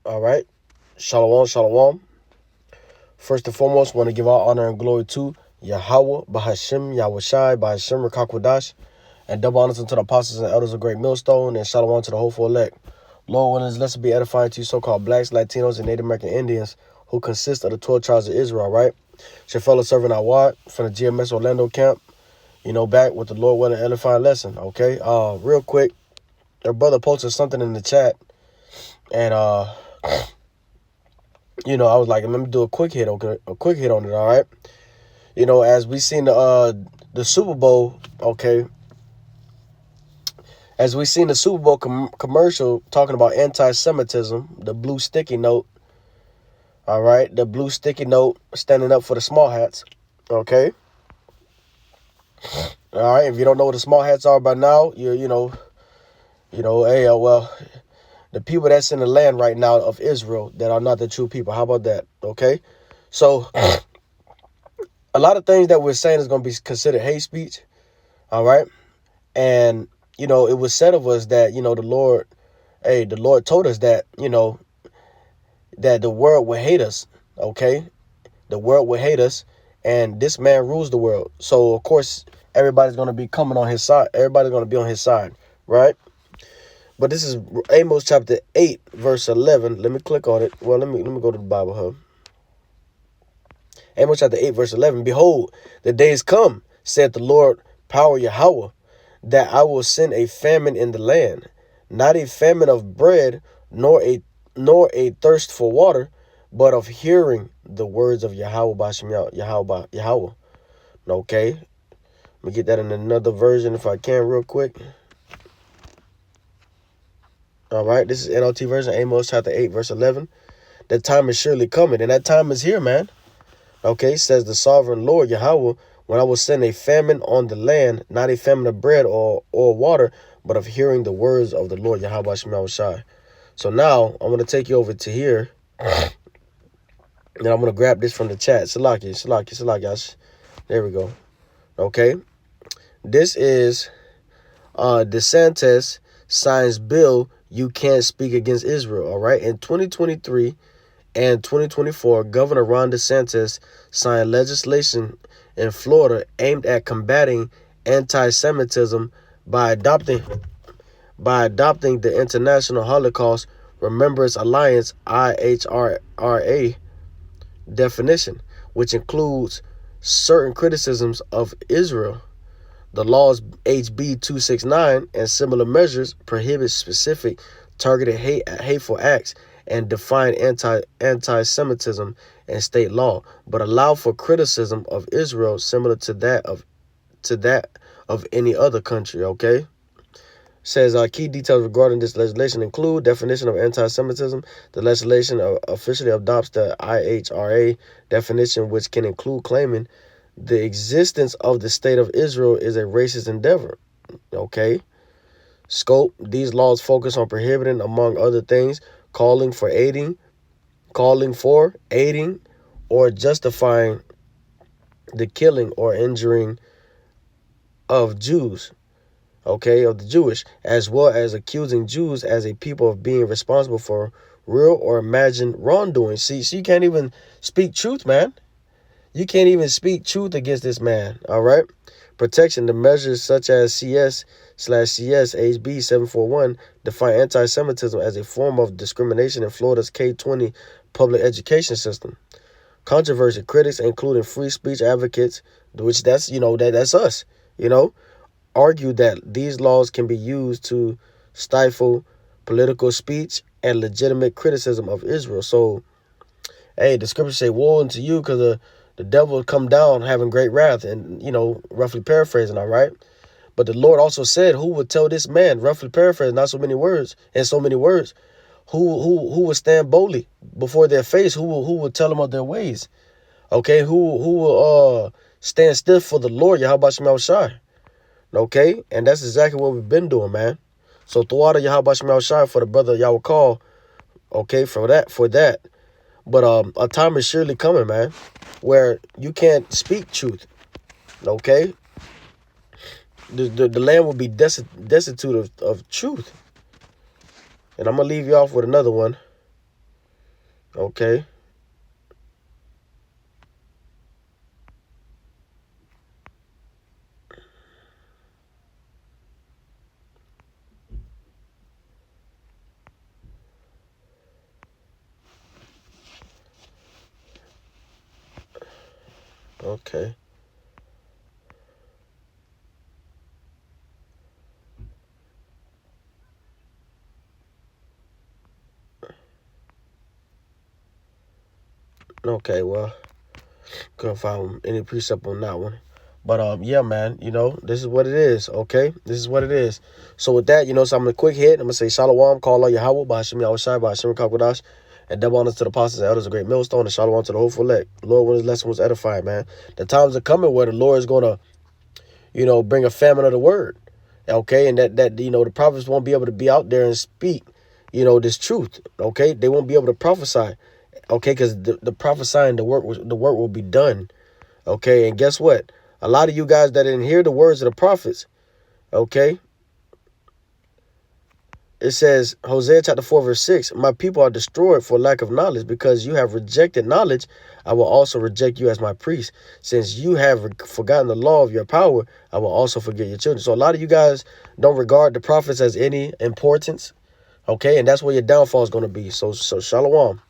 All right. Shalom, shalom. First and foremost, want to give all honor and glory to Yahawah, Bahashim, Yahawashi, Bahashim, Rakakwadash, and double honors unto the apostles and elders of Great Millstone, and shalom to the hopeful elect. Lord, when this lesson be edifying to you so-called blacks, Latinos, and Native American Indians, who consist of the 12 tribes of Israel, right? It's your fellow servant Yahawah from the GMS Orlando camp, back with the Lord willing edifying lesson, okay? Real quick, their brother posted something in the chat, and I was like, let me do a quick hit, okay, a quick hit on it, all right? As we seen the Super Bowl, okay, as we seen the Super Bowl commercial talking about anti-Semitism, the blue sticky note, all right, the blue sticky note standing up for the small hats, okay? All right, if you don't know what the small hats are by now, well, the people that's in the land right now of Israel that are not the true people. How about that? Okay. So a lot of things that we're saying is going to be considered hate speech. All right. And, it was said of us that, the Lord told us that, that the world will hate us. Okay. The world will hate us. And this man rules the world. So, of course, everybody's going to be coming on his side. Everybody's going to be on his side. Right. But this is Amos chapter 8, verse 11. Let me click on it. Well, let me go to the Bible, huh? Amos chapter 8, verse 11. Behold, the days come, said the Lord, power Yahawah, that I will send a famine in the land, not a famine of bread, nor a thirst for water, but of hearing the words of Yahawah, Yahawah. Okay, let me get that in another version if I can real quick. All right, this is NLT version, Amos chapter 8, verse 11. That time is surely coming, and that time is here, man. Okay, says the sovereign Lord Yahawah, when I will send a famine on the land, not a famine of bread or water, but of hearing the words of the Lord Yahawashi. So now I'm going to take you over to here, and I'm going to grab this from the chat. Salaki. There we go. Okay, this is DeSantis signs bill you can't speak against Israel. All right, in 2023 and 2024, Governor Ron DeSantis signed legislation in Florida aimed at combating anti-Semitism by adopting the International Holocaust Remembrance Alliance IHRA definition, which includes certain criticisms of Israel. The laws HB 269 and similar measures prohibit specific targeted hateful acts and define anti-Semitism in state law, but allow for criticism of Israel similar to that of any other country. Okay. Says key details regarding this legislation include definition of anti-Semitism. The legislation officially adopts the IHRA definition, which can include claiming the existence of the state of Israel is a racist endeavor. Okay. Scope. These laws focus on prohibiting, among other things, calling for aiding, or justifying the killing or injuring of Jews, okay, of the Jewish, as well as accusing Jews as a people of being responsible for real or imagined wrongdoing. See, so you can't even speak truth, man. You can't even speak truth against this man, all right? Protection. The measures such as CS/CS HB 741 define anti-Semitism as a form of discrimination in Florida's K-20 public education system. Controversy. Critics, including free speech advocates, which that's us, argue that these laws can be used to stifle political speech and legitimate criticism of Israel. So, hey, the scriptures say, woe unto you, because the devil will come down having great wrath, and, roughly paraphrasing, all right? But the Lord also said, who would tell this man, roughly paraphrasing, not so many words, who would stand boldly before their face, who would tell them of their ways, okay? Who will stand still for the Lord, Yahawashi, okay? And that's exactly what we've been doing, man. So throughout Yahawashi for the brother Yahweh call, okay, for that. But a time is surely coming, man, where you can't speak truth, okay? The land will be destitute of truth. And I'm going to leave you off with another one. Okay. Okay. Okay, well, couldn't find any precept on that one. But yeah, man, this is what it is, okay? This is what it is. So with that, so I'm gonna quick hit. I'm gonna say Shalom, call Allah Yahawah, Bahashim Yahawashi, Bahashim Kakwadash, and double honors to the apostles and elders, a great millstone, and Shalom to the hopeful elect. The Lord, when his lesson was edifying, man. The times are coming where the Lord is gonna, bring a famine of the word. Okay, and that the prophets won't be able to be out there and speak, this truth. Okay, they won't be able to prophesy. Okay, because the prophesying, the work will be done. Okay, and guess what? A lot of you guys that didn't hear the words of the prophets, okay, it says, Hosea chapter 4, verse 6, my people are destroyed for lack of knowledge. Because you have rejected knowledge, I will also reject you as my priest. Since you have forgotten the law of your power, I will also forget your children. So a lot of you guys don't regard the prophets as any importance, okay, and that's where your downfall is going to be. So shalom.